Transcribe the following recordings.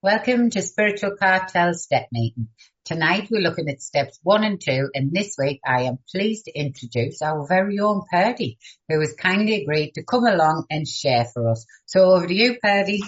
Welcome to Spiritual Cartel Step Meeting. Tonight we're looking at steps 1 and 2, and this week I am pleased to introduce our very own Purdy, who has kindly agreed to come along and share for us. So over to you, Purdy.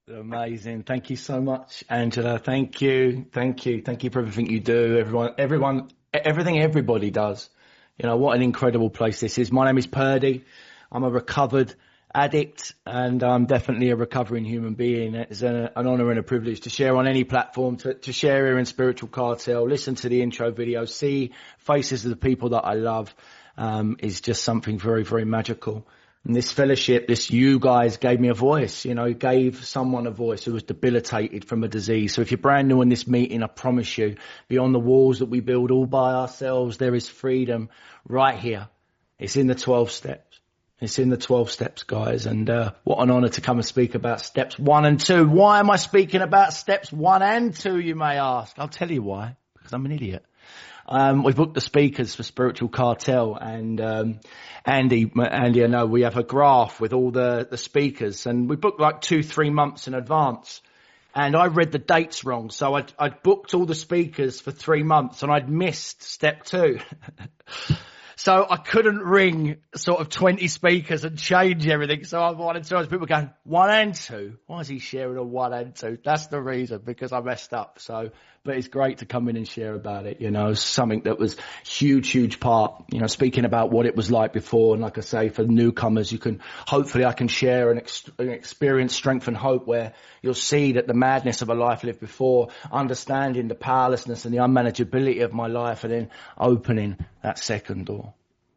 Amazing. Thank you so much, Angela. Thank you for everything you do. Everything everybody does. You know, what an incredible place this is. My name is Purdy. I'm a recovered addict, and I'm definitely a recovering human being. It's an honour and a privilege to share on any platform, to share here in Spiritual Cartel, listen to the intro video, see faces of the people that I love, is just something very, very magical. And this fellowship, you guys gave me a voice, gave someone a voice who was debilitated from a disease. So if you're brand new in this meeting, I promise you, beyond the walls that we build all by ourselves, there is freedom right here. It's in the 12 steps. It's in the 12 steps, guys, and what an honour to come and speak about steps 1 and 2. Why am I speaking about steps 1 and 2, you may ask? I'll tell you why, because I'm an idiot. We booked the speakers for Spiritual Cartel, and Andy, I know we have a graph with all the speakers, and we booked like 2-3 months in advance. And I read the dates wrong, so I'd booked all the speakers for 3 months, and I'd missed step 2. So I couldn't ring sort of 20 speakers and change everything. So I wanted to, people going, 1 and 2? Why is he sharing a 1 and 2? That's the reason, because I messed up. But it's great to come in and share about it, something that was huge part, speaking about what it was like before. And like I say, for newcomers, hopefully I can share an experience, strength and hope, where you'll see that the madness of a life lived before, understanding the powerlessness and the unmanageability of my life, and then opening that second door,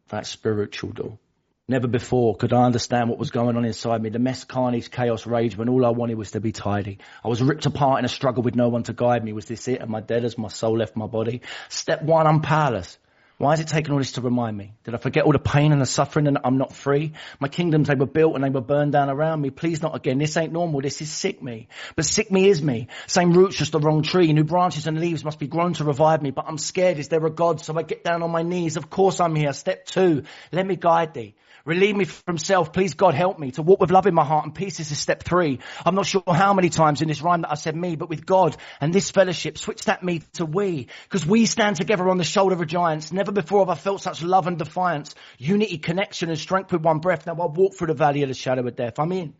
that spiritual door. Never before could I understand what was going on inside me. The mess, carnage, chaos, rage, when all I wanted was to be tidy. I was ripped apart in a struggle with no one to guide me. Was this it? Am I dead as my soul left my body? Step 1, I'm powerless. Why is it taking all this to remind me? Did I forget all the pain and the suffering and I'm not free? My kingdoms, they were built and they were burned down around me. Please not again. This ain't normal. This is sick me. But sick me is me. Same roots, just the wrong tree. New branches and leaves must be grown to revive me. But I'm scared. Is there a God? So I get down on my knees. Of course I'm here. Step 2, let me guide thee. Relieve me from self. Please, God, help me to walk with love in my heart and peace. This is step 3. I'm not sure how many times in this rhyme that I said me, but with God and this fellowship, switch that me to we. Because we stand together on the shoulder of giants. Never before have I felt such love and defiance. Unity, connection and strength with one breath. Now I walk through the valley of the shadow of death. I'm in.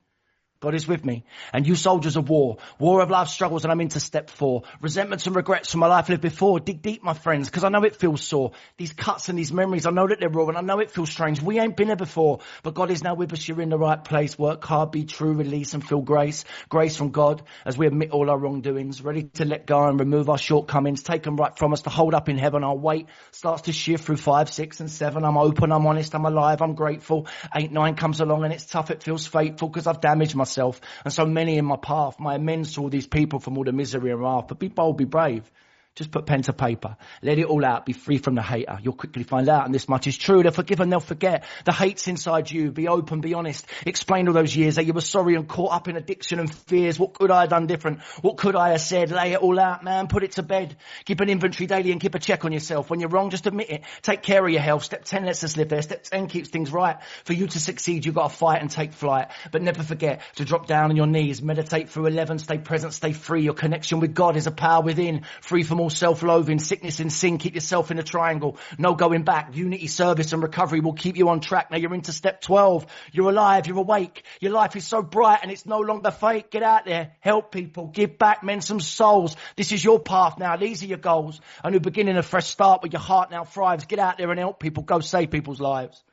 God is with me. And you soldiers of war of life struggles, and I'm into step 4. Resentments and regrets from my life lived before. Dig deep, my friends, because I know it feels sore. These cuts and these memories, I know that they're raw, and I know it feels strange. We ain't been there before, but God is now with us. You're in the right place. Work hard, be true, release and feel grace. Grace from God as we admit all our wrongdoings. Ready to let go and remove our shortcomings. Take them right from us to hold up in heaven. Our weight starts to shift through 5, 6 and 7. I'm open, I'm honest, I'm alive, I'm grateful. 8, 9 comes along and it's tough, it feels fateful because I've damaged myself. And so many in my path, my amends to all these people from all the misery and wrath. But be bold, be brave. Just put pen to paper. Let it all out. Be free from the hater. You'll quickly find out, and this much is true. They'll forgive and they'll forget. The hate's inside you. Be open, be honest. Explain all those years that you were sorry and caught up in addiction and fears. What could I have done different? What could I have said? Lay it all out, man. Put it to bed. Keep an inventory daily and keep a check on yourself. When you're wrong, just admit it. Take care of your health. Step 10 lets us live there. Step 10 keeps things right. For you to succeed, you've got to fight and take flight. But never forget to drop down on your knees. Meditate through 11. Stay present, stay free. Your connection with God is a power within. Free from all self-loathing. Sickness and sin, keep yourself in a triangle. No going back. Unity, service and recovery will keep you on track. Now you're into step 12. You're alive, you're awake. Your life is so bright and it's no longer fake. Get out there, help people, give back, mend some souls. This is your path now. These are your goals. A new beginning, a fresh start where your heart now thrives. Get out there and help people. Go save people's lives.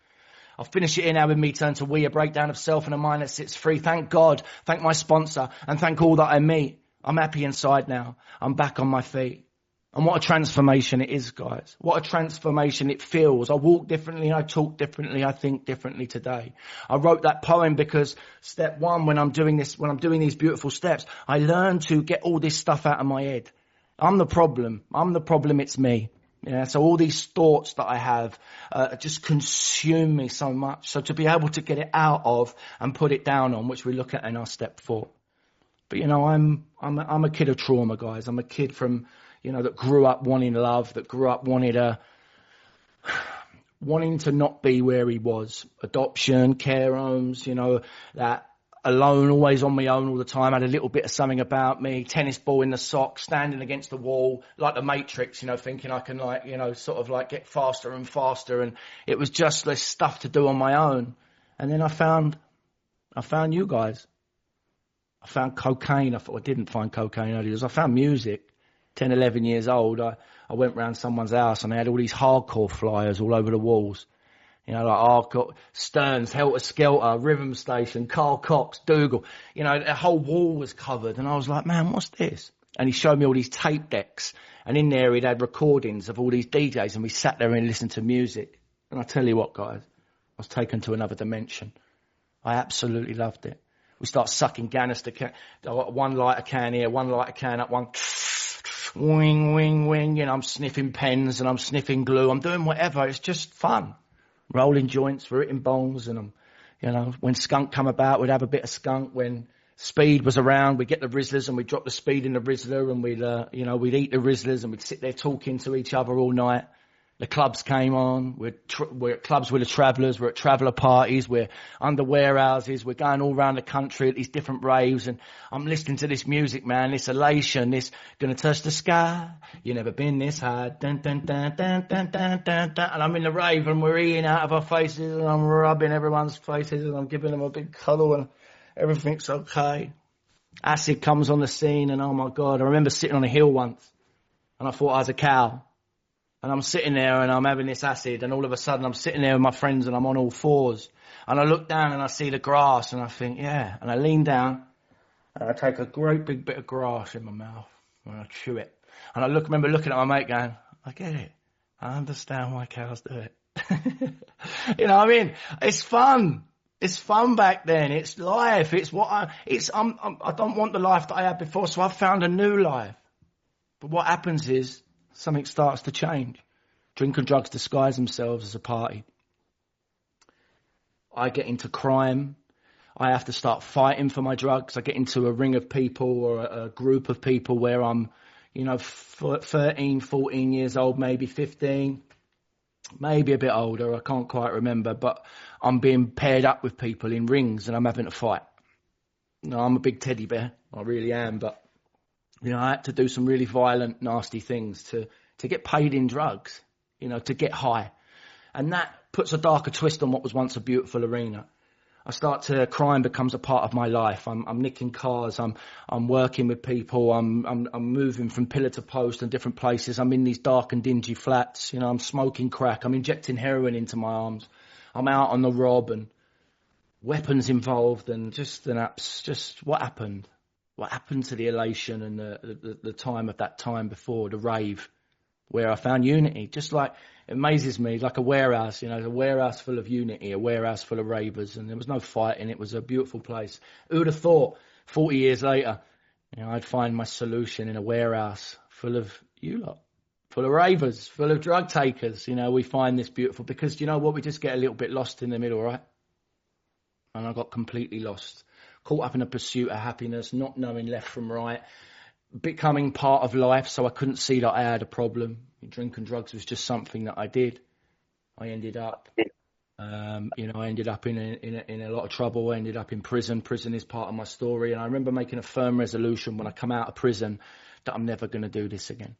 I'll finish it in now with me turn to we, a breakdown of self and a mind that sits free. Thank God, thank my sponsor and thank all that I meet. I'm happy inside now. I'm back on my feet. And what a transformation it is, guys. What a transformation it feels. I walk differently, I talk differently, I think differently today. I wrote that poem because step 1, when I'm doing these beautiful steps, I learn to get all this stuff out of my head. I'm the problem, it's me. Yeah, so all these thoughts that I have just consume me so much. So to be able to get it out of and put it down on, which we look at in our step 4. But I'm a kid of trauma, guys. I'm a kid from that grew up wanting love, that grew up wanting to not be where he was. Adoption, care homes, that alone, always on my own all the time. Had a little bit of something about me, tennis ball in the sock, standing against the wall, like the Matrix, you know, thinking I can like, you know, sort of like get faster and faster. And it was just this stuff to do on my own. And then I found you guys. I found cocaine. I thought I didn't find cocaine earlier. I found music. 10, 11 years old, I went round someone's house and they had all these hardcore flyers all over the walls. You know, like hardcore, Stearns, Helter Skelter, Rhythm Station, Carl Cox, Dougal. You know, the whole wall was covered. And I was like, man, what's this? And he showed me all these tape decks. And in there he'd had recordings of all these DJs. And we sat there and listened to music. And I tell you what, guys, I was taken to another dimension. I absolutely loved it. We start sucking canister can, one lighter can here, one lighter can up, one wing, wing, wing. You know, I'm sniffing pens and I'm sniffing glue. I'm doing whatever. It's just fun. Rolling joints, hitting bongs, and I'm, you know, when skunk come about, we'd have a bit of skunk. When speed was around, we'd get the Rizzlers and we'd drop the speed in the Rizzler and we'd, you know, we'd eat the Rizzlers and we'd sit there talking to each other all night. The clubs came on. We're at clubs with the travellers. We're at traveller parties. We're under warehouses. We're going all around the country at these different raves. And I'm listening to this music, man, this elation, this gonna touch the sky. You never been this high. Dun, dun, dun, dun, dun, dun, dun, dun. And I'm in the rave and we're eating out of our faces and I'm rubbing everyone's faces and I'm giving them a big cuddle and everything's okay. Acid comes on the scene and oh my God, I remember sitting on a hill once and I thought I was a cow. And I'm sitting there and I'm having this acid and all of a sudden I'm sitting there with my friends and I'm on all fours. And I look down and I see the grass and I think, yeah. And I lean down and I take a great big bit of grass in my mouth and I chew it. And I remember looking at my mate going, I get it. I understand why cows do it. You know what I mean? It's fun. It's fun back then. It's life. It's what I don't want the life that I had before. So I've found a new life. But what happens is, something starts to change. Drink and drugs disguise themselves as a party. I get into crime. I have to start fighting for my drugs. I get into a ring of people or a group of people where I'm, you know, 13, 14 years old, maybe 15, maybe a bit older. I can't quite remember, but I'm being paired up with people in rings and I'm having to fight. No, I'm a big teddy bear. I really am, but you know, I had to do some really violent, nasty things to get paid in drugs, you know, to get high. And that puts a darker twist on what was once a beautiful arena. Crime becomes a part of my life. I'm nicking cars. I'm working with people. I'm moving from pillar to post in different places. I'm in these dark and dingy flats. You know, I'm smoking crack. I'm injecting heroin into my arms. I'm out on the rob and weapons involved and just what happened. What happened to the elation and the time of that time before, the rave, where I found unity. Just like, it amazes me, like a warehouse, you know, a warehouse full of unity, a warehouse full of ravers, and there was no fighting. It was a beautiful place. Who would have thought 40 years later, you know, I'd find my solution in a warehouse full of you lot, full of ravers, full of drug takers. You know, we find this beautiful because, you know what, we just get a little bit lost in the middle, right? And I got completely lost. Caught up in a pursuit of happiness, not knowing left from right, becoming part of life, so I couldn't see that I had a problem. Drink and drugs was just something that I did. I ended up, you know, I ended up in a lot of trouble. I ended up in prison. Prison is part of my story, and I remember making a firm resolution when I come out of prison that I'm never going to do this again.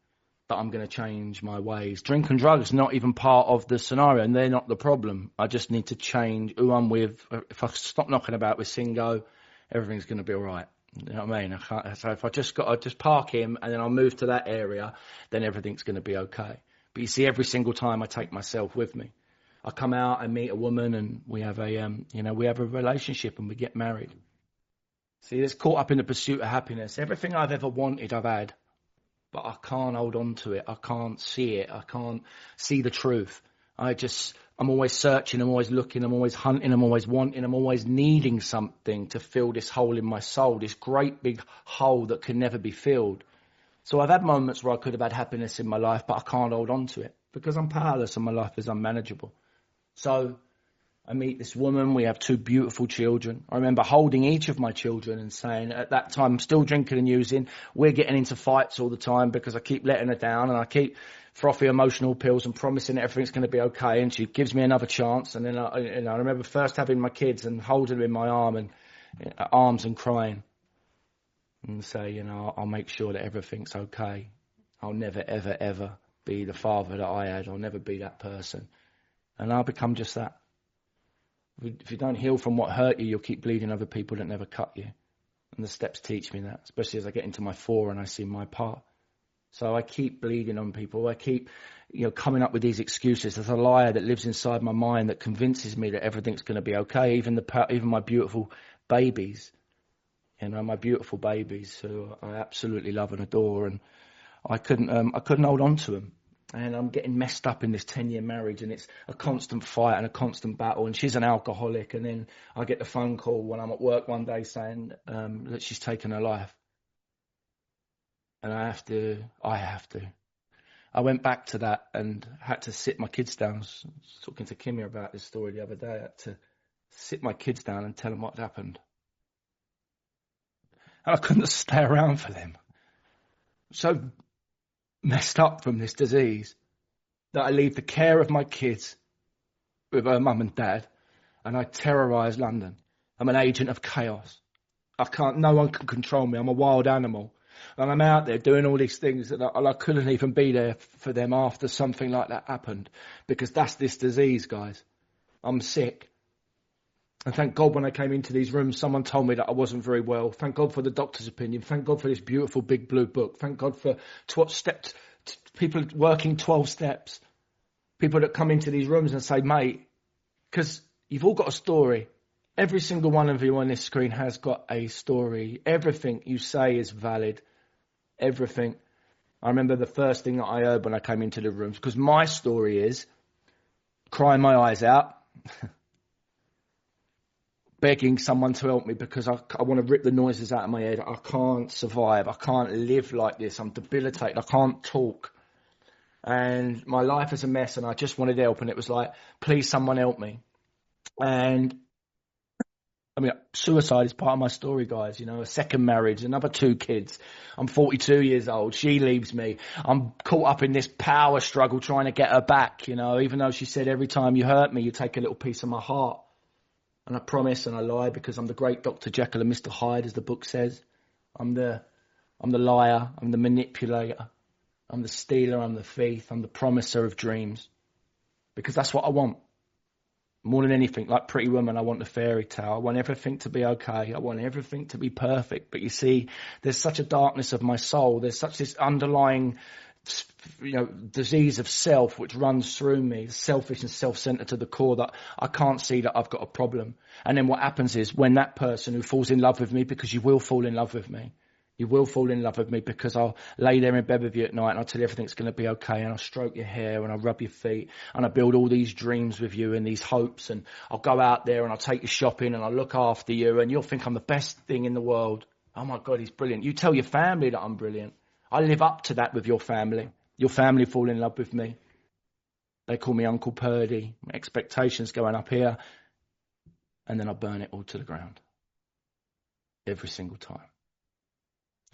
That I'm going to change my ways. Drink and drugs not even part of the scenario, and they're not the problem. I just need to change who I'm with. If I stop knocking about with Singo, everything's going to be all right. You know what I mean? So if I just park him and then I'll move to that area, then everything's going to be okay. But you see, every single time I take myself with me, I come out and meet a woman and we have we have a relationship and we get married. See, it's caught up in the pursuit of happiness. Everything I've ever wanted, I've had, but I can't hold on to it. I can't see it. I can't see the truth. I'm always searching, I'm always looking, I'm always hunting, I'm always wanting, I'm always needing something to fill this hole in my soul, this great big hole that can never be filled. So I've had moments where I could have had happiness in my life, but I can't hold on to it because I'm powerless and my life is unmanageable. So I meet this woman, we have 2 beautiful children. I remember holding each of my children and saying, at that time, I'm still drinking and using. We're getting into fights all the time because I keep letting her down and I keep frothy emotional pills and promising that everything's going to be okay. And she gives me another chance. And then I remember first having my kids and holding them in my arm and arms and crying and say, you know, I'll make sure that everything's okay. I'll never, ever, ever be the father that I had. I'll never be that person. And I'll become just that. If you don't heal from what hurt you, you'll keep bleeding over people that never cut you. And the steps teach me that, especially as I get into my 4 and I see my part. So I keep bleeding on people. I keep, you know, coming up with these excuses. There's a liar that lives inside my mind that convinces me that everything's going to be okay. Even my beautiful babies, you know, my beautiful babies who I absolutely love and adore. And I couldn't hold on to them. And I'm getting messed up in this 10-year marriage, and it's a constant fight and a constant battle. And she's an alcoholic, and then I get the phone call when I'm at work one day saying that she's taken her life. And I have to. I went back to that and had to sit my kids down. I was talking to Kimmy about this story the other day. I had to sit my kids down and tell them what happened. And I couldn't stay around for them. So messed up from this disease that I leave the care of my kids with her mum and dad, and I terrorise London. I'm an agent of chaos. No one can control me. I'm a wild animal. And I'm out there doing all these things that I couldn't even be there for them after something like that happened. Because that's this disease, guys. I'm sick. And thank God when I came into these rooms, someone told me that I wasn't very well. Thank God for the doctor's opinion. Thank God for this beautiful big blue book. Thank God for people working 12 steps. People that come into these rooms and say, mate, because you've all got a story. Every single one of you on this screen has got a story. Everything you say is valid. Everything. I remember the first thing that I heard when I came into the rooms, because my story is crying my eyes out, begging someone to help me because I want to rip the noises out of my head. I can't survive. I can't live like this. I'm debilitated. I can't talk. And my life is a mess and I just wanted help. And it was like, please, someone help me. And I mean, suicide is part of my story, guys. You know, a second marriage, another 2 kids. I'm 42 years old. She leaves me. I'm caught up in this power struggle trying to get her back, you know, even though she said every time you hurt me, you take a little piece of my heart. And I promise and I lie because I'm the great Dr. Jekyll and Mr. Hyde, as the book says. I'm the liar. I'm the manipulator. I'm the stealer. I'm the thief. I'm the promiser of dreams. Because that's what I want. More than anything, like Pretty Woman, I want the fairy tale. I want everything to be okay. I want everything to be perfect. But you see, there's such a darkness of my soul. There's such this underlying, you know, disease of self which runs through me, selfish and self-centered to the core, that I can't see that I've got a problem. And then what happens is when that person who falls in love with me, because you will fall in love with me, you will fall in love with me because I'll lay there in bed with you at night and I'll tell you everything's going to be okay, and I'll stroke your hair and I'll rub your feet and I'll build all these dreams with you and these hopes, and I'll go out there and I'll take you shopping and I'll look after you and you'll think I'm the best thing in the world. Oh my God, he's brilliant. You tell your family that I'm brilliant. I live up to that with your family. Your family fall in love with me. They call me Uncle Purdy. My expectations going up here. And then I burn it all to the ground. Every single time.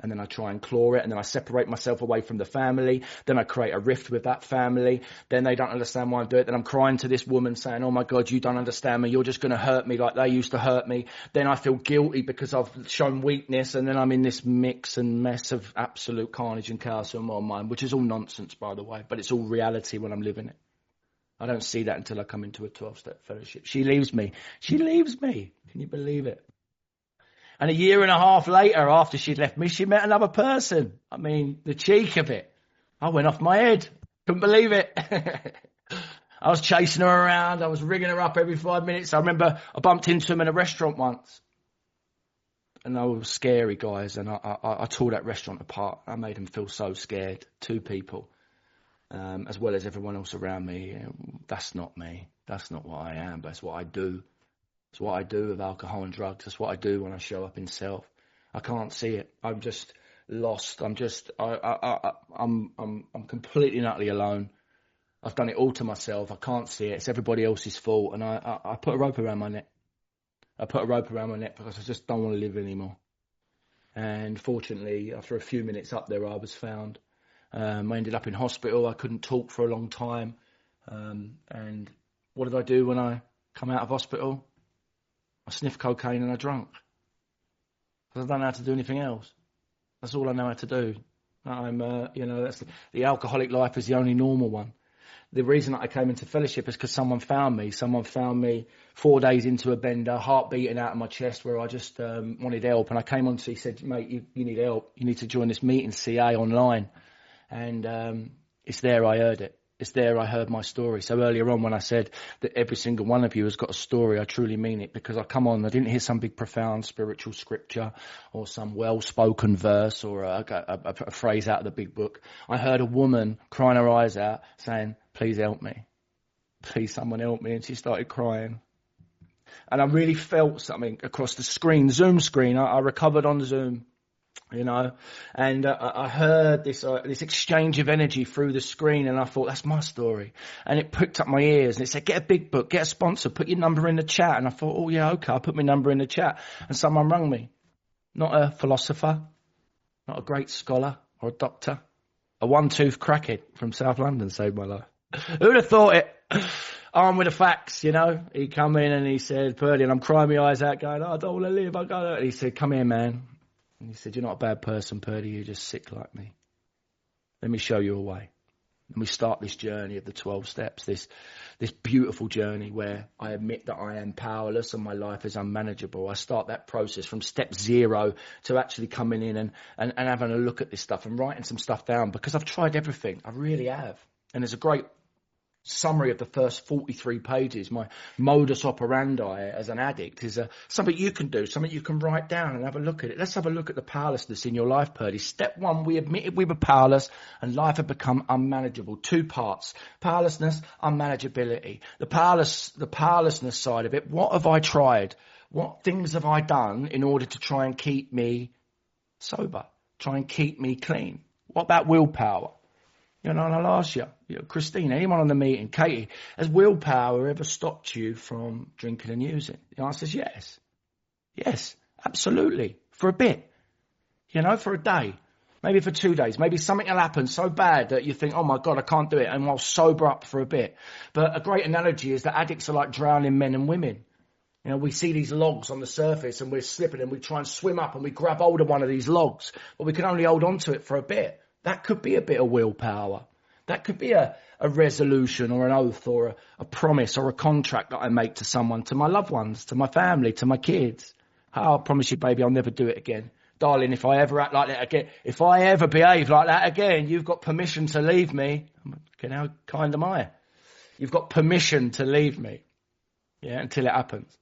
And then I try and claw it, and then I separate myself away from the family. Then I create a rift with that family. Then they don't understand why I'm doing it. Then I'm crying to this woman saying, oh my God, you don't understand me. You're just going to hurt me like they used to hurt me. Then I feel guilty because I've shown weakness. And then I'm in this mix and mess of absolute carnage and chaos in my mind, which is all nonsense, by the way. But it's all reality when I'm living it. I don't see that until I come into a 12-step fellowship. She leaves me. She leaves me. Can you believe it? And a year and a half later, after she'd left me, she met another person. I mean, the cheek of it. I went off my head. Couldn't believe it. I was chasing her around. I was ringing her up every 5 minutes. I remember I bumped into him in a restaurant once. And they were scary guys. And I tore that restaurant apart. I made them feel so scared. 2 people. As well as everyone else around me. That's not me. That's not what I am. But it's what I do. It's what I do with alcohol and drugs. That's what I do when I show up in self. I can't see it. I'm just lost. I'm completely and utterly alone. I've done it all to myself. I can't see it. It's everybody else's fault. And I put a rope around my neck. I put a rope around my neck because I just don't want to live anymore. And fortunately, after a few minutes up there, I was found. I ended up in hospital. I couldn't talk for a long time. And what did I do when I come out of hospital? I sniffed cocaine and I drank. because I don't know how to do anything else. That's all I know how to do. I'm, that's the alcoholic life is the only normal one. The reason that I came into fellowship is because someone found me. Someone found me 4 days into a bender, heart beating out of my chest, where I just wanted help. And I came on to, he said, mate, you need help. You need to join this meeting, CA, online. And it's there I heard it. It's there I heard my story. So earlier on when I said that every single one of you has got a story, I truly mean it, because I come on, I didn't hear some big profound spiritual scripture or some well-spoken verse or a phrase out of the big book. I heard a woman crying her eyes out saying, please help me. Please, someone help me. And she started crying. And I really felt something across the screen, Zoom screen. I recovered on Zoom. And I heard this exchange of energy through the screen, and I thought, that's my story. And it pricked up my ears, and it said, get a big book, get a sponsor, put your number in the chat. And I thought, oh yeah, okay, I'll put my number in the chat. And someone rang me. Not a philosopher, not a great scholar or a doctor. A one-tooth crackhead from South London saved my life. Who'd have thought it? Armed with the facts, He come in and he said, Purdy, and I'm crying my eyes out going, I don't want to live, I go. And he said, come here, man. And he said, you're not a bad person, Purdy, you're just sick like me. Let me show you a way. And we start this journey of the 12 steps, this beautiful journey where I admit that I am powerless and my life is unmanageable. I start that process from step 0 to actually coming in and having a look at this stuff and writing some stuff down, because I've tried everything. I really have. And there's a great summary of the first 43 pages. My modus operandi as an addict is something you can do, something you can write down and have a look at it. Let's have a look at the powerlessness in your life, Purdy. Step 1, we admitted we were powerless and life had become unmanageable. 2 parts: powerlessness, unmanageability. The powerlessness side of it. What have I tried? What things have I done in order to try and keep me sober? Try and keep me clean? What about willpower? And I'll ask you, Christine, anyone on the meeting, Katie, has willpower ever stopped you from drinking and using? The answer is yes. Yes, absolutely. For a bit, for a day, maybe for 2 days, maybe something will happen so bad that you think, oh my God, I can't do it. And I'll sober up for a bit. But a great analogy is that addicts are like drowning men and women. We see these logs on the surface and we're slipping and we try and swim up and we grab hold of one of these logs, but we can only hold on to it for a bit. That could be a bit of willpower. That could be a resolution or an oath or a promise or a contract that I make to someone, to my loved ones, to my family, to my kids. Oh, I promise you, baby, I'll never do it again. Darling, if I ever act like that again, if I ever behave like that again, you've got permission to leave me. Okay, how kind am I? You've got permission to leave me. Yeah, until it happens.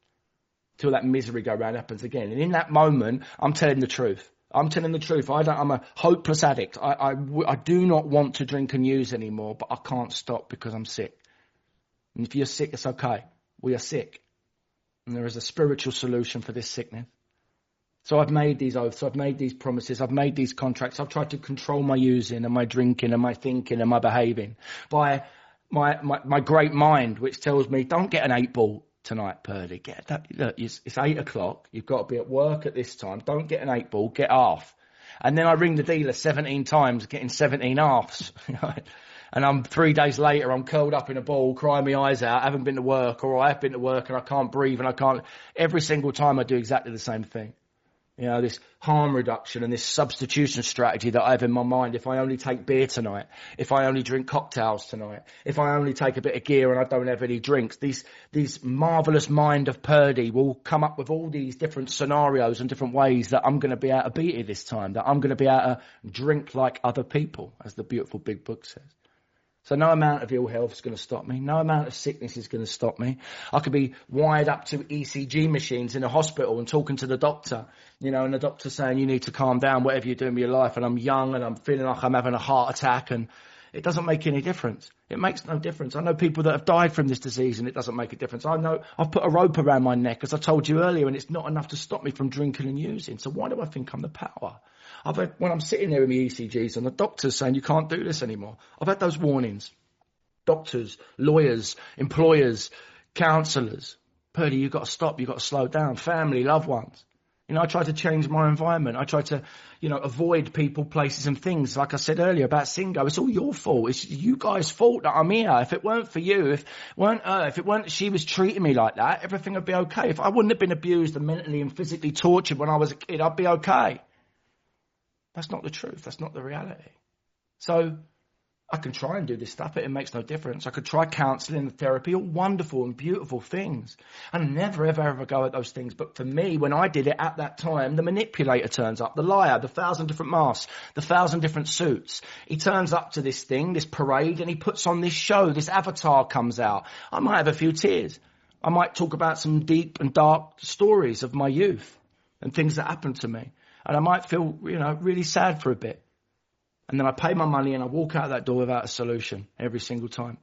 Until that misery go round happens again. And in that moment, I'm telling the truth. I'm telling the truth. I'm a hopeless addict. I do not want to drink and use anymore, but I can't stop because I'm sick. And if you're sick, it's okay. We are sick. And there is a spiritual solution for this sickness. So I've made these oaths. I've made these promises. I've made these contracts. I've tried to control my using and my drinking and my thinking and my behaving by my great mind, which tells me, don't get an 8-ball tonight, Purdy. Get that. Look, it's 8 o'clock. You've got to be at work at this time. Don't get an 8-ball. Get half. And then I ring the dealer 17 times, getting 17 halves. And I'm 3 days later, I'm curled up in a ball, crying my eyes out. I haven't been to work, or I have been to work and I can't breathe and I can't. Every single time I do exactly the same thing. This harm reduction and this substitution strategy that I have in my mind. If I only take beer tonight, if I only drink cocktails tonight, if I only take a bit of gear and I don't have any drinks, these marvellous mind of Purdy will come up with all these different scenarios and different ways that I'm going to be able to beat it this time, that I'm going to be able to drink like other people, as the beautiful big book says. So no amount of ill health is going to stop me. No amount of sickness is going to stop me. I could be wired up to ECG machines in a hospital and talking to the doctor, and the doctor saying, you need to calm down, whatever you're doing with your life. And I'm young and I'm feeling like I'm having a heart attack, and it doesn't make any difference. It makes no difference. I know people that have died from this disease and it doesn't make a difference. I know I've put a rope around my neck, as I told you earlier, and it's not enough to stop me from drinking and using. So why do I think I'm the power? When I'm sitting there with my ECGs and the doctor's saying you can't do this anymore, I've had those warnings. Doctors, lawyers, employers, counsellors. Purdy, you've got to stop, you've got to slow down. Family, loved ones. You know, I try to change my environment. I try to, you know, avoid people, places and things. Like I said earlier about Singo, it's all your fault. It's you guys' fault that I'm here. If it weren't for you, if it weren't her, if it weren't she was treating me like that, everything would be okay. If I wouldn't have been abused and mentally and physically tortured when I was a kid, I'd be okay. That's not the truth. That's not the reality. So I can try and do this stuff, but it makes no difference. I could try counselling and therapy, all wonderful and beautiful things. And I never, ever, ever go at those things. But for me, when I did it at that time, the manipulator turns up, the liar, the 1,000 different masks, the 1,000 different suits. He turns up to this thing, this parade, and he puts on this show. This avatar comes out. I might have a few tears. I might talk about some deep and dark stories of my youth and things that happened to me. And I might feel, you know, really sad for a bit. And then I pay my money and I walk out that door without a solution every single time.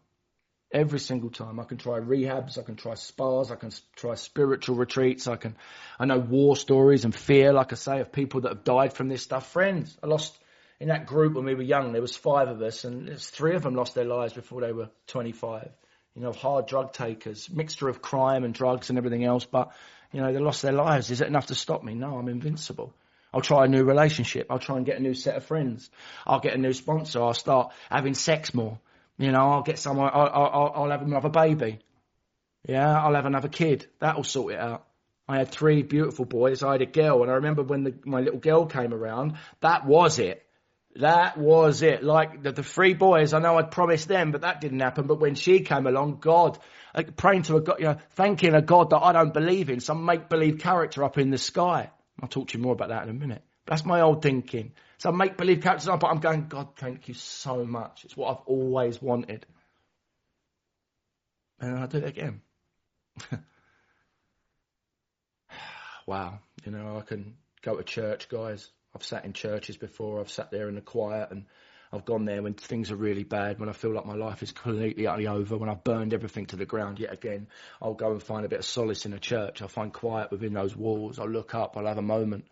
Every single time. I can try rehabs, I can try spas, I can try spiritual retreats, I know war stories and fear, like I say, of people that have died from this stuff. Friends, I lost, in that group when we were young, there was 5 of us and there's 3 of them lost their lives before they were 25. You know, hard drug takers, mixture of crime and drugs and everything else, but, you know, they lost their lives. Is it enough to stop me? No, I'm invincible. I'll try a new relationship. I'll try and get a new set of friends. I'll get a new sponsor. I'll start having sex more. You know, I'll get someone, I'll have another baby. Yeah, I'll have another kid. That'll sort it out. I had 3 beautiful boys. I had a girl. And I remember when my little girl came around, that was it. That was it. Like the 3 boys, I know I'd promised them, but that didn't happen. But when she came along, God, like praying to a God, you know, thanking a God that I don't believe in, some make-believe character up in the sky. I'll talk to you more about that in a minute. That's my old thinking. So make-believe characters, but I'm going, God, thank you so much. It's what I've always wanted. And I'll do it again. Wow. You know, I can go to church, guys. I've sat in churches before. I've sat there in the quiet and I've gone there when things are really bad, when I feel like my life is completely utterly over, when I've burned everything to the ground yet again. I'll go and find a bit of solace in a church. I'll find quiet within those walls. I'll look up, I'll have a moment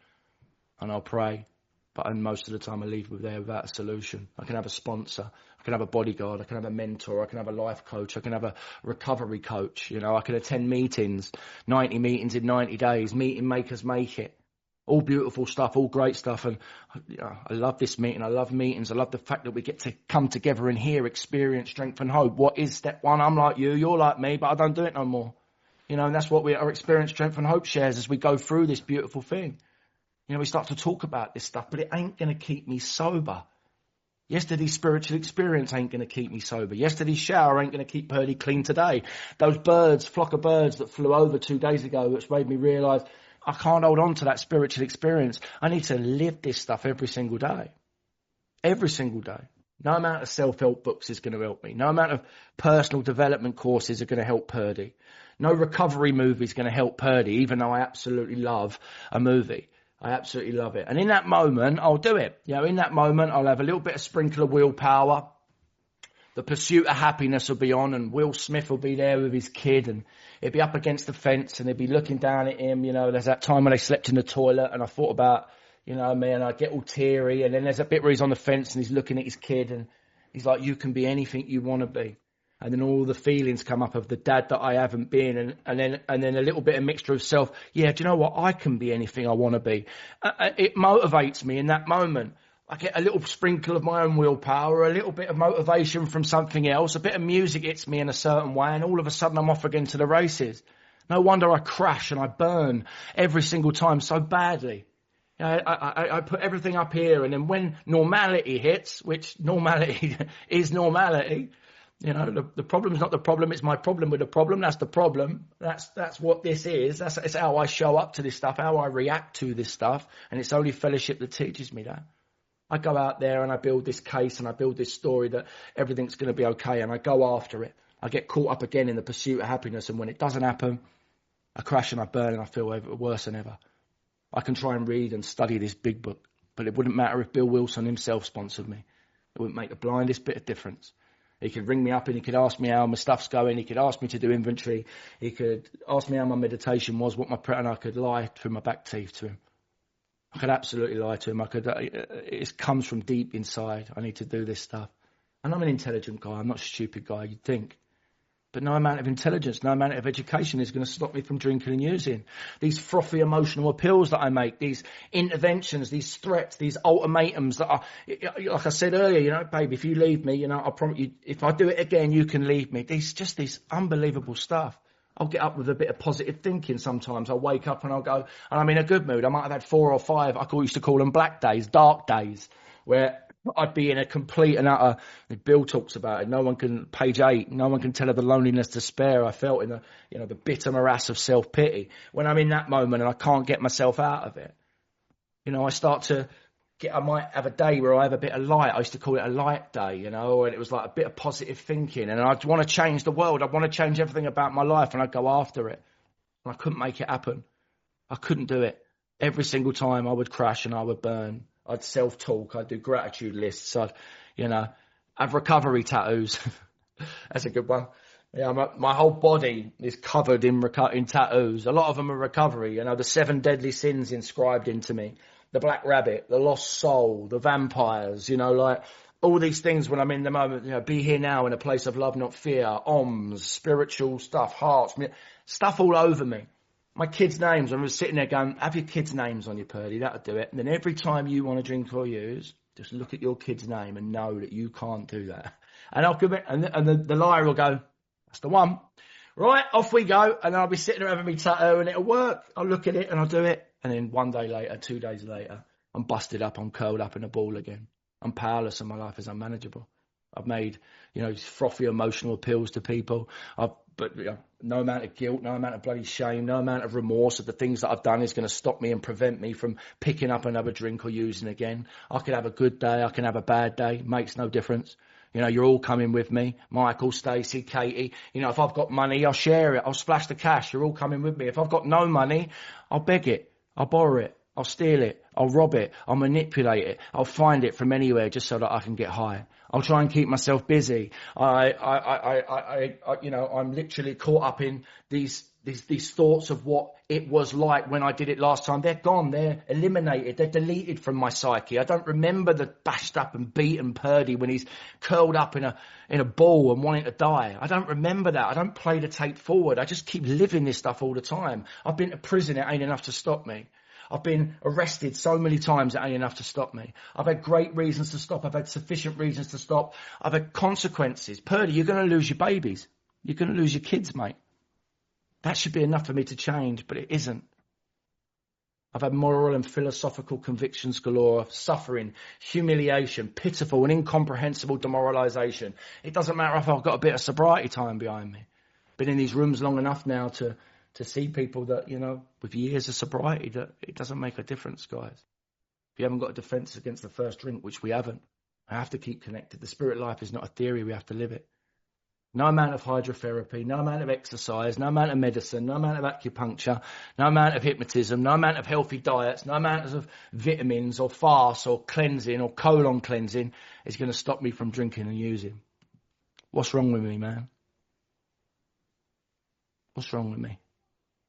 and I'll pray. But most of the time I leave there without a solution. I can have a sponsor. I can have a bodyguard. I can have a mentor. I can have a life coach. I can have a recovery coach. You know, I can attend meetings, 90 meetings in 90 days, meeting makers make it. All beautiful stuff, all great stuff. And you know, I love this meeting. I love meetings. I love the fact that we get to come together and hear, experience, strength and hope. What is step 1? I'm like you, you're like me, but I don't do it no more. You know, and that's what our experience, strength and hope shares as we go through this beautiful thing. You know, we start to talk about this stuff, but it ain't going to keep me sober. Yesterday's spiritual experience ain't going to keep me sober. Yesterday's shower ain't going to keep Purdy clean today. Those birds, flock of birds that flew over 2 days ago, which made me realise I can't hold on to that spiritual experience. I need to live this stuff every single day. Every single day. No amount of self-help books is going to help me. No amount of personal development courses are going to help Purdy. No recovery movie is going to help Purdy, even though I absolutely love a movie. I absolutely love it. And in that moment, I'll do it. You know, in that moment, I'll have a little bit of sprinkle of willpower. The pursuit of happiness will be on, and Will Smith will be there with his kid, and he'll be up against the fence, and he'll be looking down at him. You know, there's that time when they slept in the toilet, and I thought about, you know, me, and I get all teary, and then there's a bit where he's on the fence, and he's looking at his kid, and he's like, you can be anything you want to be. And then all the feelings come up of the dad that I haven't been, and then a little bit of mixture of self. Yeah, do you know what? I can be anything I want to be. It motivates me in that moment. I get a little sprinkle of my own willpower, a little bit of motivation from something else, a bit of music hits me in a certain way, and all of a sudden I'm off again to the races. No wonder I crash and I burn every single time so badly. You know, I put everything up here, and then when normality hits, which normality is normality, you know, the problem's not the problem, it's my problem with the problem. That's the problem. That's what this is. It's how I show up to this stuff, how I react to this stuff, and it's only fellowship that teaches me that. I go out there and I build this case and I build this story that everything's going to be okay, and I go after it. I get caught up again in the pursuit of happiness, and when it doesn't happen, I crash and I burn and I feel worse than ever. I can try and read and study this big book, but it wouldn't matter if Bill Wilson himself sponsored me. It wouldn't make the blindest bit of difference. He could ring me up and he could ask me how my stuff's going. He could ask me to do inventory. He could ask me how my meditation was, what my prayer, and I could lie through my back teeth to him. I could absolutely lie to him. It comes from deep inside. I need to do this stuff. And I'm an intelligent guy. I'm not a stupid guy, you'd think. But no amount of intelligence, no amount of education is going to stop me from drinking and using. These frothy emotional appeals that I make, these interventions, these threats, these ultimatums that are, like I said earlier, babe, if you leave me, I promise you, if I do it again, you can leave me. These unbelievable stuff. I'll get up with a bit of positive thinking sometimes. I'll wake up and I'll go, and I'm in a good mood. I might have had 4 or 5, used to call them black days, dark days, where I'd be in a complete and utter, Bill talks about it, page 8, no one can tell of the loneliness, despair I felt in the bitter morass of self-pity. When I'm in that moment and I can't get myself out of it, I might have a day where I have a bit of light. I used to call it a light day, and it was like a bit of positive thinking. And I'd want to change the world. I'd want to change everything about my life, and I'd go after it. And I couldn't make it happen. I couldn't do it. Every single time I would crash and I would burn. I'd self-talk. I'd do gratitude lists. I'd, have recovery tattoos. That's a good one. Yeah, my whole body is covered in tattoos. A lot of them are recovery. The 7 deadly sins inscribed into me. The black rabbit, the lost soul, the vampires, like all these things when I'm in the moment, be here now in a place of love, not fear, OMS, spiritual stuff, hearts, stuff all over me. My kids' names, I'm just sitting there going, have your kids' names on your Purdy, that'll do it. And then every time you want to drink or use, just look at your kid's name and know that you can't do that. And I'll give it, and the liar will go, that's the one. Right, off we go. And I'll be sitting there having me tattoo and it'll work. I'll look at it and I'll do it. And then 1 day later, 2 days later, I'm busted up, I'm curled up in a ball again. I'm powerless and my life is unmanageable. I've made, frothy emotional appeals to people. But no amount of guilt, no amount of bloody shame, no amount of remorse of the things that I've done is going to stop me and prevent me from picking up another drink or using again. I could have a good day, I can have a bad day, makes no difference. You're all coming with me. Michael, Stacey, Katie. If I've got money, I'll share it. I'll splash the cash. You're all coming with me. If I've got no money, I'll beg it. I'll borrow it. I'll steal it. I'll rob it. I'll manipulate it. I'll find it from anywhere just so that I can get high. I'll try and keep myself busy. I'm literally caught up in these thoughts of what it was like when I did it last time. They're gone. They're eliminated. They're deleted from my psyche. I don't remember the bashed up and beaten Purdy when he's curled up in a ball and wanting to die. I don't remember that. I don't play the tape forward. I just keep living this stuff all the time. I've been to prison. It ain't enough to stop me. I've been arrested so many times, it ain't enough to stop me. I've had great reasons to stop. I've had sufficient reasons to stop. I've had consequences. Purdy, you're going to lose your babies. You're going to lose your kids, mate. That should be enough for me to change, but it isn't. I've had moral and philosophical convictions galore of suffering, humiliation, pitiful and incomprehensible demoralisation. It doesn't matter if I've got a bit of sobriety time behind me. Been in these rooms long enough now to see people that, with years of sobriety, that it doesn't make a difference, guys. If you haven't got a defence against the first drink, which we haven't, I have to keep connected. The spirit life is not a theory, we have to live it. No amount of hydrotherapy, no amount of exercise, no amount of medicine, no amount of acupuncture, no amount of hypnotism, no amount of healthy diets, no amount of vitamins or fasts or cleansing or colon cleansing is going to stop me from drinking and using. What's wrong with me, man? What's wrong with me?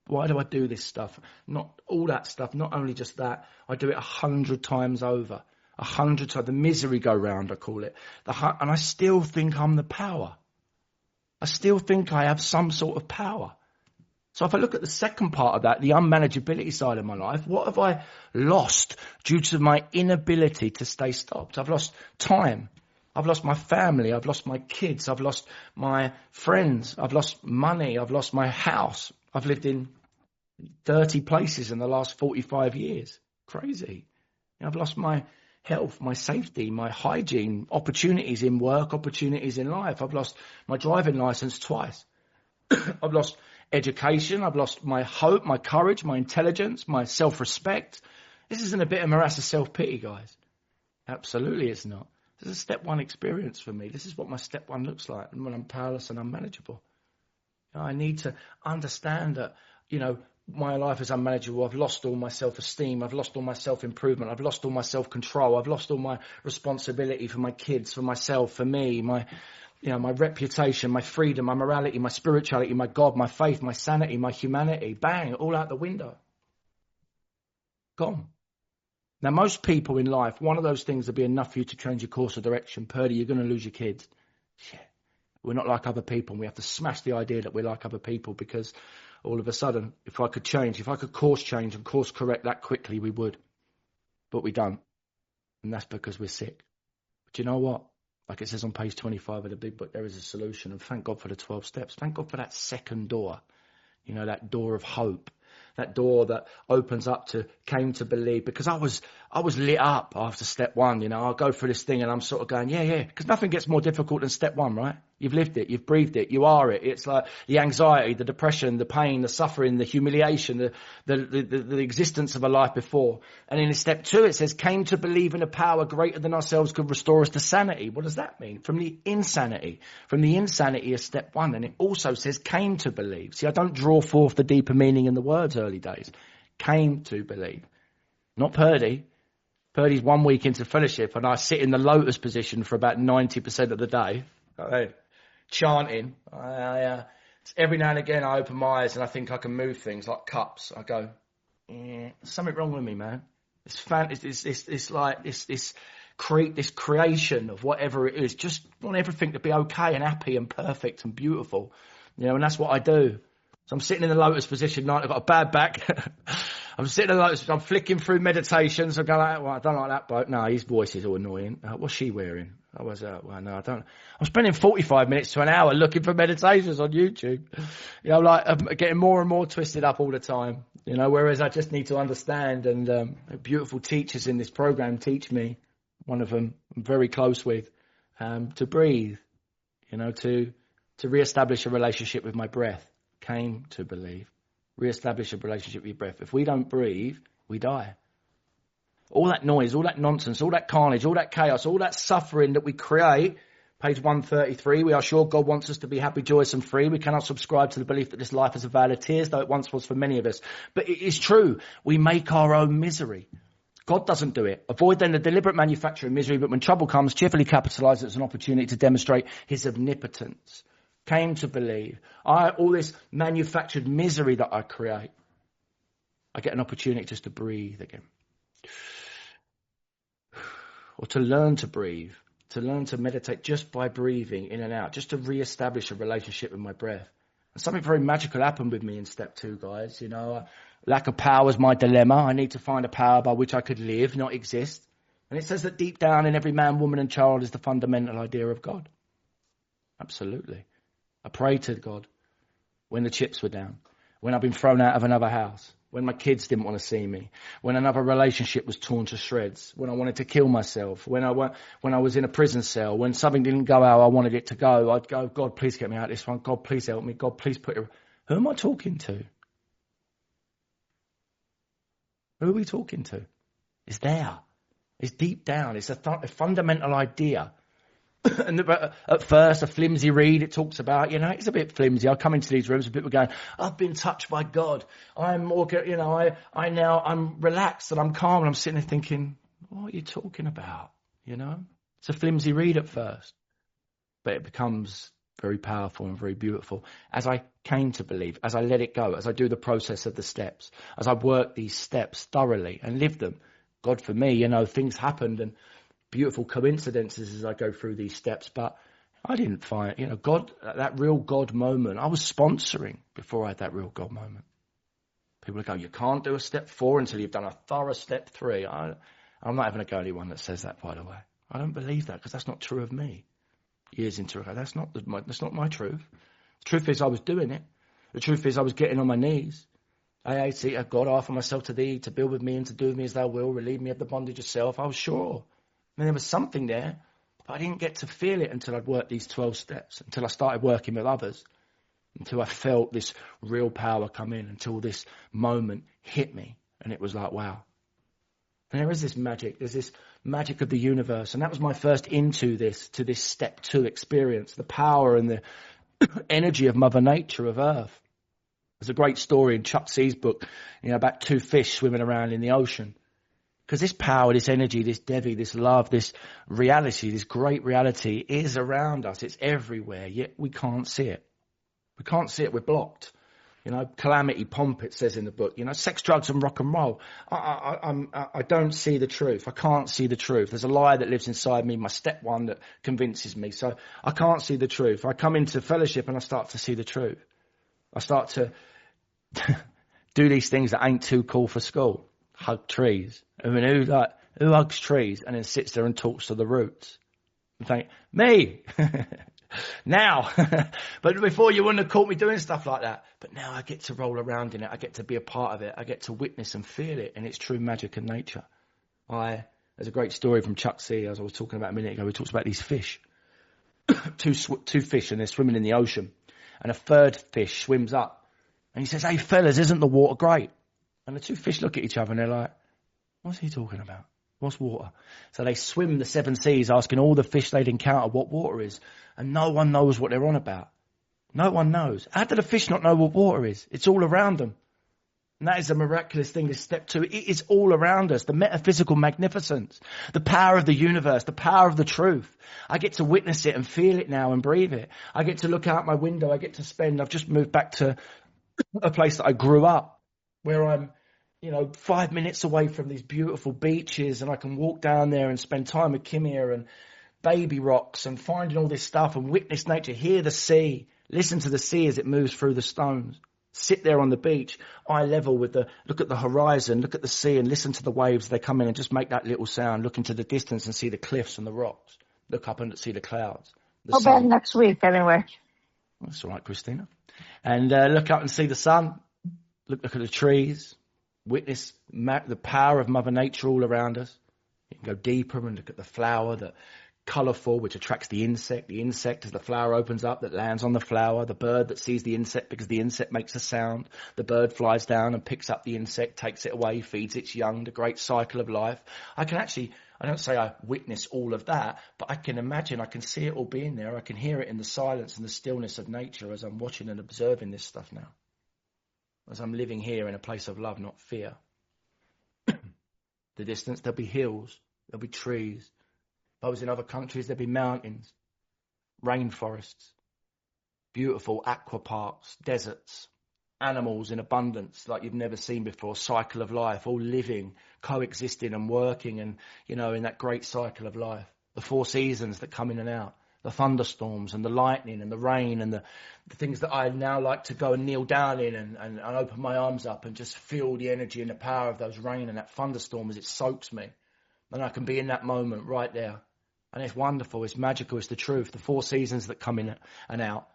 Why do I do this stuff? Not all that stuff, not only just that. I do it 100 times over. 100 times. The misery go round, I call it. And I still think I'm the power. I still think I have some sort of power. So if I look at the second part of that, the unmanageability side of my life, what have I lost due to my inability to stay stopped? I've lost time. I've lost my family. I've lost my kids. I've lost my friends. I've lost money. I've lost my house. I've lived in 30 places in the last 45 years. Crazy. I've lost my health, my safety, my hygiene, opportunities in work, opportunities in life. I've lost my driving license twice. I've lost education. I've lost my hope, my courage, my intelligence, my self-respect. This isn't a bit of morass of self-pity, guys. Absolutely it's not. This is a step one experience for me. This is what my step one looks like when I'm powerless and unmanageable. I need to understand that, my life is unmanageable. I've lost all my self-esteem. I've lost all my self-improvement. I've lost all my self-control. I've lost all my responsibility for my kids, for myself, for me, my reputation, my freedom, my morality, my spirituality, my God, my faith, my sanity, my humanity. Bang, all out the window. Gone. Now, most people in life, one of those things will be enough for you to change your course of direction. Purdy, you're going to lose your kids. Shit. We're not like other people, and we have to smash the idea that we're like other people, because all of a sudden, if I could course change and course correct that quickly, we would. But we don't. And that's because we're sick. But you know what? Like it says on page 25 of the big book, there is a solution. And thank God for the 12 steps. Thank God for that second door. You know, that door of hope. That door that opens up to came to believe, because I was lit up after step one. You know, I'll go through this thing and I'm sort of going, yeah, because nothing gets more difficult than step one, right? You've lived it, you've breathed it, you are it. It's like the anxiety, the depression, the pain, the suffering, the humiliation, the existence of a life before. And in step two, it says, came to believe in a power greater than ourselves could restore us to sanity. What does that mean? From the insanity of step one. And it also says, came to believe. See, I don't draw forth the deeper meaning in the words early days. Came to believe. Not Purdy. Purdy's 1 week into fellowship, and I sit in the lotus position for about 90% of the day. Chanting. Every now and again I open my eyes and I think I can move things like cups. I go, there's something wrong with me, man. It's like this creation of whatever it is. Just want everything to be okay and happy and perfect and beautiful. You know, and that's what I do. So I'm sitting in the lotus position. I've got a bad back. I'm sitting in the lotus. I'm flicking through meditations. I go like, well, I don't like that bloke. No, his voice is all annoying. What's she wearing? I was, well, no, I don't. I'm spending 45 minutes to an hour looking for meditations on YouTube. You know, like I'm getting more and more twisted up all the time. You know, whereas I just need to understand. And beautiful teachers in this program teach me. One of them I'm very close with, to breathe. You know, to reestablish a relationship with my breath. Came to believe. Reestablish a relationship with your breath. If we don't breathe, we die. All that noise, all that nonsense, all that carnage, all that chaos, all that suffering that we create. Page 133, we are sure God wants us to be happy, joyous and free. We cannot subscribe to the belief that this life is a vale of tears, though it once was for many of us. But it is true. We make our own misery. God doesn't do it. Avoid then the deliberate manufacture of misery, but when trouble comes, cheerfully capitalise it as an opportunity to demonstrate his omnipotence. Came to believe. All this manufactured misery that I create, I get an opportunity just to breathe again. Or to learn to breathe, to learn to meditate just by breathing in and out, just to re-establish a relationship with my breath. And something very magical happened with me in step two, guys. You know, lack of power is my dilemma. I need to find a power by which I could live, not exist. And it says that deep down in every man, woman and child is the fundamental idea of God. Absolutely. I pray to God when the chips were down, when I've been thrown out of another house, when my kids didn't want to see me, when another relationship was torn to shreds, when I wanted to kill myself, when I was in a prison cell, when something didn't go how I wanted it to go, I'd go, God, please get me out of this one. God, please help me. God, please put it. Who am I talking to? Who are we talking to? It's there. It's deep down. It's a fundamental idea. And at first, a flimsy read, it talks about, you know, it's a bit flimsy. I come into these rooms and people are going, I've been touched by God. I'm more, you know, I'm relaxed and I'm calm. And I'm sitting there thinking, what are you talking about? You know, it's a flimsy read at first, but it becomes very powerful and very beautiful as I came to believe, as I let it go, as I do the process of the steps, as I work these steps thoroughly and live them. God, for me, you know, things happened and beautiful coincidences as I go through these steps, but I didn't find, you know, God, that real God moment. I was sponsoring before I had that real God moment. People would go, you can't do a step 4 until you've done a thorough step 3. I'm not having a go at anyone that says that, by the way. I don't believe that because that's not true of me. Years into it, that's not my truth. The truth is I was doing it. The truth is I was getting on my knees. I see, God, I offer myself to thee to build with me and to do with me as thou wilt, relieve me of the bondage of self. I was sure. And there was something there, but I didn't get to feel it until I'd worked these 12 steps, until I started working with others, until I felt this real power come in, until this moment hit me. And it was like, wow. And there is this magic. There's this magic of the universe. And that was my first to this step 2 experience, the power and the energy of Mother Nature, of Earth. There's a great story in Chuck C's book, you know, about 2 fish swimming around in the ocean. Because this power, this energy, this Devi, this love, this reality, this great reality is around us. It's everywhere, yet we can't see it. We can't see it. We're blocked. Calamity pomp, it says in the book, sex, drugs and rock and roll. I don't see the truth. I can't see the truth. There's a lie that lives inside me, my step one, that convinces me. So I can't see the truth. I come into fellowship and I start to see the truth. I start to do these things that ain't too cool for school. Hug trees. I mean, who hugs trees and then sits there and talks to the roots? And think, me! Now, but before you wouldn't have caught me doing stuff like that. But now I get to roll around in it. I get to be a part of it. I get to witness and feel it in its true magic and nature. There's a great story from Chuck C, as I was talking about a minute ago. He talks about these fish, two fish, and they're swimming in the ocean. And a third fish swims up. And he says, "Hey, fellas, isn't the water great?" And the two fish look at each other and they're like, "What's he talking about? What's water?" So they swim the seven seas asking all the fish they'd encounter what water is. And no one knows what they're on about. No one knows. How do the fish not know what water is? It's all around them. And that is a miraculous thing, is step two. It is all around us. The metaphysical magnificence, the power of the universe, the power of the truth. I get to witness it and feel it now and breathe it. I get to look out my window. I've just moved back to a place that I grew up, where I'm 5 minutes away from these beautiful beaches, and I can walk down there and spend time with Kim here and baby rocks and finding all this stuff and witness nature, hear the sea, listen to the sea as it moves through the stones, sit there on the beach, eye level look at the horizon, look at the sea and listen to the waves as they come in and just make that little sound, look into the distance and see the cliffs and the rocks, look up and see the clouds. I'll bet next week anyway. That's all right, Christina. And look up and see the sun, look at the trees, witness the power of Mother Nature all around us. You can go deeper and look at the flower, the colourful, which attracts the insect. The insect, as the flower opens up, that lands on the flower. The bird that sees the insect because the insect makes a sound. The bird flies down and picks up the insect, takes it away, feeds its young. The great cycle of life. I don't say I witness all of that, but I can imagine, I can see it all being there. I can hear it in the silence and the stillness of nature as I'm watching and observing this stuff now. As I'm living here in a place of love, not fear. The distance, there'll be hills, there'll be trees. If I was in other countries, there'd be mountains, rainforests, beautiful aqua parks, deserts, animals in abundance like you've never seen before, cycle of life, all living, coexisting and working and, in that great cycle of life. The four seasons that come in and out, the thunderstorms and the lightning and the rain and the things that I now like to go and kneel down in and open my arms up and just feel the energy and the power of those rain and that thunderstorm as it soaks me. And I can be in that moment right there. And it's wonderful, it's magical, it's the truth. The four seasons that come in and out.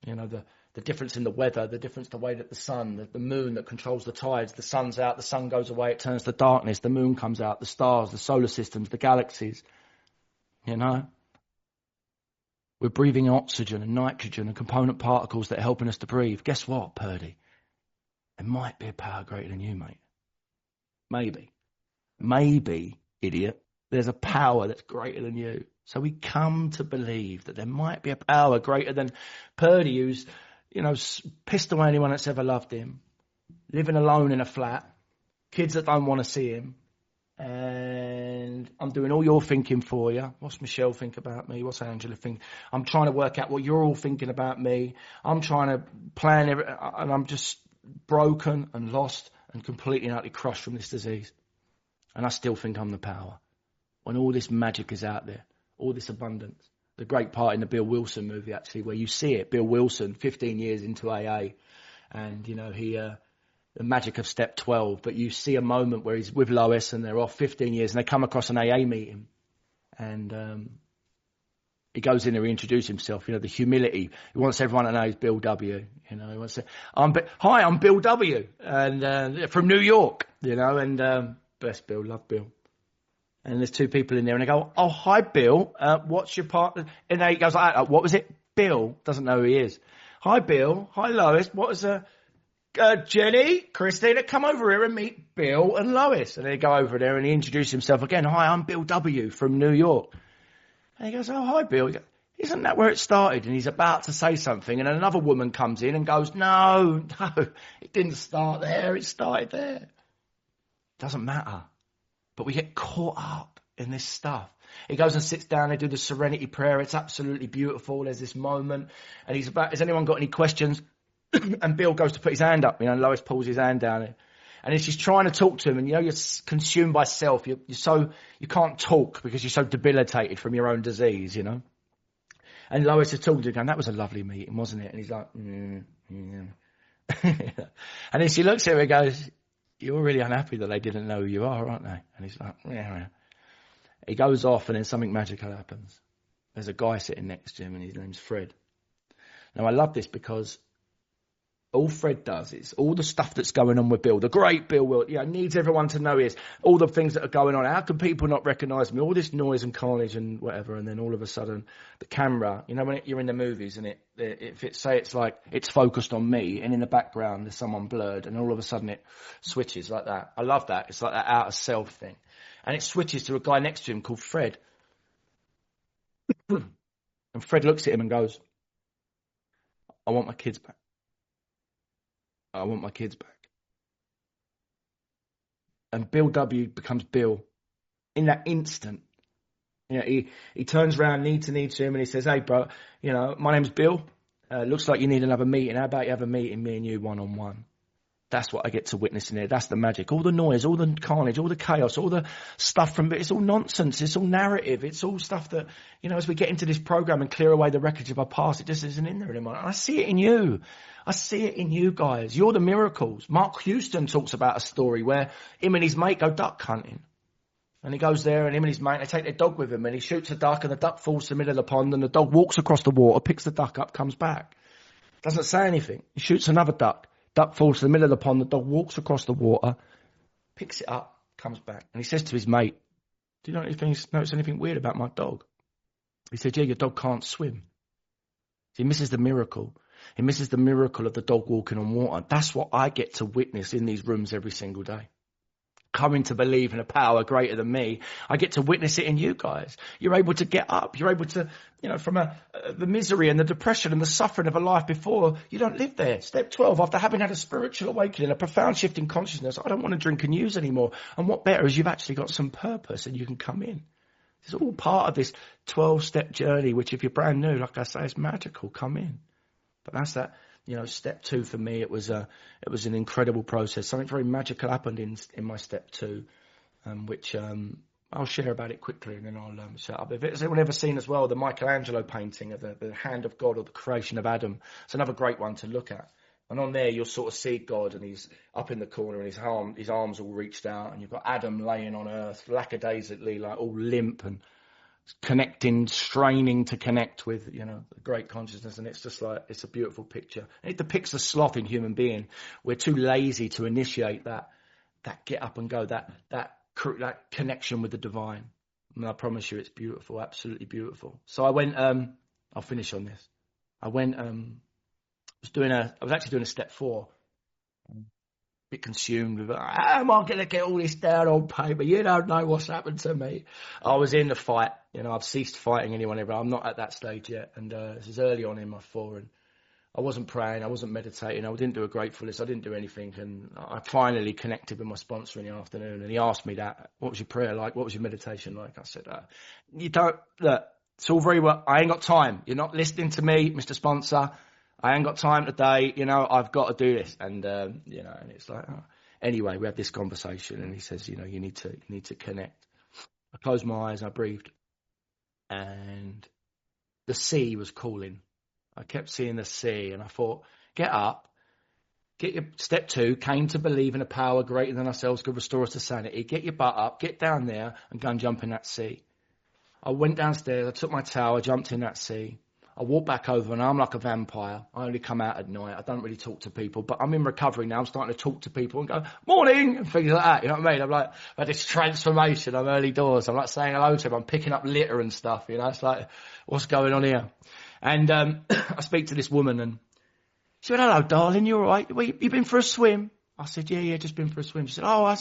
The difference in the weather, the difference the way that the sun, the moon that controls the tides, the sun's out, the sun goes away, it turns to darkness, the moon comes out, the stars, the solar systems, the galaxies. We're breathing oxygen and nitrogen and component particles that are helping us to breathe. Guess what, Purdy? There might be a power greater than you, mate. Maybe, idiot. There's a power that's greater than you. So we come to believe that there might be a power greater than Purdy, who's, pissed away anyone that's ever loved him, living alone in a flat, kids that don't want to see him, and I'm doing all your thinking for you. What's Michelle think about me? What's Angela think? I'm trying to work out what you're all thinking about me. I'm trying to plan and I'm just broken and lost and completely and utterly crushed from this disease. And I still think I'm the power. When all this magic is out there, all this abundance. The great part in the Bill Wilson movie, actually, where you see it, Bill Wilson, 15 years into AA, and, the magic of step 12, but you see a moment where he's with Lois and they're off 15 years and they come across an AA meeting and he goes in there, he introduces himself, the humility. He wants everyone to know he's Bill W, he wants to say, hi, I'm Bill W, and from New York, and bless Bill, love Bill. And there's two people in there, and they go, "Oh, hi, Bill. What's your partner?" And he goes, "What was it?" Bill doesn't know who he is. "Hi, Bill. Hi, Lois. What was Jenny, Christina, come over here and meet Bill and Lois." And they go over there, and he introduces himself again. "Hi, I'm Bill W. from New York." And he goes, "Oh, hi, Bill." He goes, "Isn't that where it started?" And he's about to say something, and another woman comes in and goes, "No, it didn't start there. It started there." Doesn't matter. But we get caught up in this stuff. He goes and sits down, they do the serenity prayer. It's absolutely beautiful. There's this moment. And he's about, has anyone got any questions? And Bill goes to put his hand up, Lois pulls his hand down. And then she's trying to talk to him, and you're consumed by self. You can't talk because you're so debilitated from your own disease, And Lois is talking to him, going, "That was a lovely meeting, wasn't it?" And he's like, yeah. And then she looks at him and goes, "You're really unhappy that they didn't know who you are, aren't they?" And he's like, "Yeah." He goes off, and then something magical happens. There's a guy sitting next to him, and his name's Fred. Now, I love this because all Fred does is all the stuff that's going on with Bill, the great Bill Will, needs everyone to know is all the things that are going on. How can people not recognise me? All this noise and carnage and whatever, and then all of a sudden the camera, when you're in the movies and it's focused on me, and in the background there's someone blurred, and all of a sudden it switches like that. I love that. It's like that out of self thing, and it switches to a guy next to him called Fred, and Fred looks at him and goes, "I want my kids back. I want my kids back." And Bill W becomes Bill in that instant. He turns around, knee to him, and he says, "Hey, bro, my name's Bill. Looks like you need another meeting. How about you have a meeting, me and you, one-on-one?" That's what I get to witness in here. That's the magic. All the noise, all the carnage, all the chaos, all the stuff it's all nonsense. It's all narrative. It's all stuff that, as we get into this program and clear away the wreckage of our past, it just isn't in there anymore. And I see it in you. I see it in you guys. You're the miracles. Mark Houston talks about a story where him and his mate go duck hunting. And he goes there, and him and his mate, they take their dog with him, and he shoots a duck, and the duck falls to the middle of the pond, and the dog walks across the water, picks the duck up, comes back. Doesn't say anything. He shoots another duck. Duck falls to the middle of the pond. The dog walks across the water, picks it up, comes back. And he says to his mate, "Do you notice anything weird about my dog?" He said, "Yeah, your dog can't swim." He misses the miracle. He misses the miracle of the dog walking on water. That's what I get to witness in these rooms every single day. Coming to believe in a power greater than me. I get to witness it in you guys. You're able to get up. You're able to, from the misery and the depression and the suffering of a life before, you don't live there. Step 12, after having had a spiritual awakening, a profound shift in consciousness, I don't want to drink and use anymore. And what better is you've actually got some purpose and you can come in. It's all part of this 12-step journey, which if you're brand new, like I say, it's magical. Come in. But that's that. Step 2 for me, it was an incredible process. Something very magical happened in my step 2, which I'll share about it quickly, and then I'll shut up. Has anyone ever seen as well the Michelangelo painting of the hand of God or the creation of Adam? It's another great one to look at. And on there, you'll sort of see God, and he's up in the corner, and his arms all reached out, and you've got Adam laying on earth, lackadaisically, like all limp and connecting, straining to connect with, the great consciousness. And it's just like, it's a beautiful picture. And it depicts the sloth in human being. We're too lazy to initiate that get up and go, that connection with the divine. And I promise you, it's beautiful, absolutely beautiful. So I went, I'll finish on this. I went, I was actually doing a step 4. Bit consumed with, how am I going to get all this down on paper? You don't know what's happened to me. I was in the fight. I've ceased fighting anyone ever. I'm not at that stage yet. And this is early on in my 4. And I wasn't praying. I wasn't meditating. I didn't do a grateful list. I didn't do anything. And I finally connected with my sponsor in the afternoon. And he asked me that, what was your prayer like? What was your meditation like? I said, look, it's all very well. I ain't got time. You're not listening to me, Mr. Sponsor. I ain't got time today, I've got to do this. And, and it's like, oh. Anyway, we had this conversation, and he says, you need to connect. I closed my eyes, I breathed, and the sea was calling. I kept seeing the sea, and I thought, get up, get your step 2, came to believe in a power greater than ourselves could restore us to sanity. Get your butt up, get down there, and go and jump in that sea. I went downstairs, I took my towel, I jumped in that sea. I walk back over, and I'm like a vampire. I only come out at night. I don't really talk to people, but I'm in recovery now. I'm starting to talk to people and go, morning, and things like that. You know what I mean? I'm like, I've had this transformation. I'm early doors. I'm like saying hello to them. I'm picking up litter and stuff. It's like, what's going on here? And I speak to this woman, and she went, hello, darling. You all right? Well, you been for a swim? I said, yeah, just been for a swim. She said, oh, I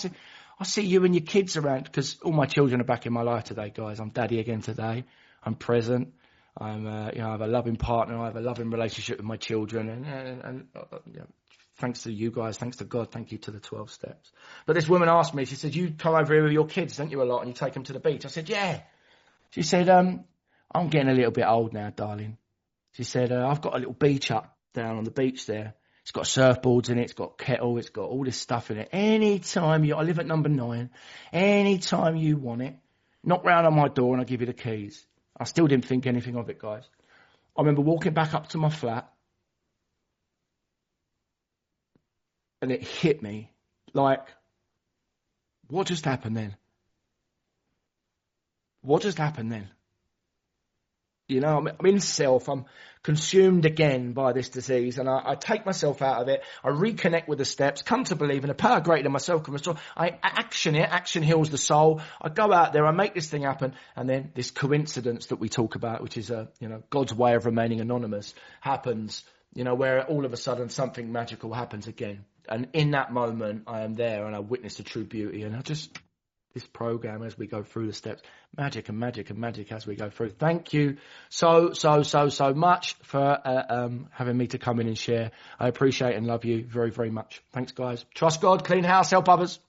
see you and your kids around, because all my children are back in my life today, guys. I'm daddy again today. I'm present. I'm, I have a loving partner. I have a loving relationship with my children, and thanks to you guys, thanks to God, thank you to the 12 steps. But this woman asked me, she said, you come over here with your kids, don't you, a lot, and you take them to the beach? I said, yeah. She said, I'm getting a little bit old now, darling. She said, I've got a little beach up down on the beach there. It's got surfboards in it. It's got kettle. It's got all this stuff in it. Anytime I live at number 9. Anytime you want it, knock round on my door and I'll give you the keys. I still didn't think anything of it, guys. I remember walking back up to my flat and it hit me like, what just happened then? What just happened then? You know, I'm in self. I'm consumed again by this disease, and I take myself out of it. I reconnect with the steps, come to believe in a power greater than myself can restore. I action it. Action heals the soul. I go out there. I make this thing happen, and then this coincidence that we talk about, which is God's way of remaining anonymous, happens. You know, where all of a sudden something magical happens again, and in that moment I am there, and I witness the true beauty, and this program as we go through the steps, magic and magic and magic as we go through. Thank you so much for having me to come in and share. I appreciate and love you very, very much. Thanks, guys. Trust God, clean house, help others.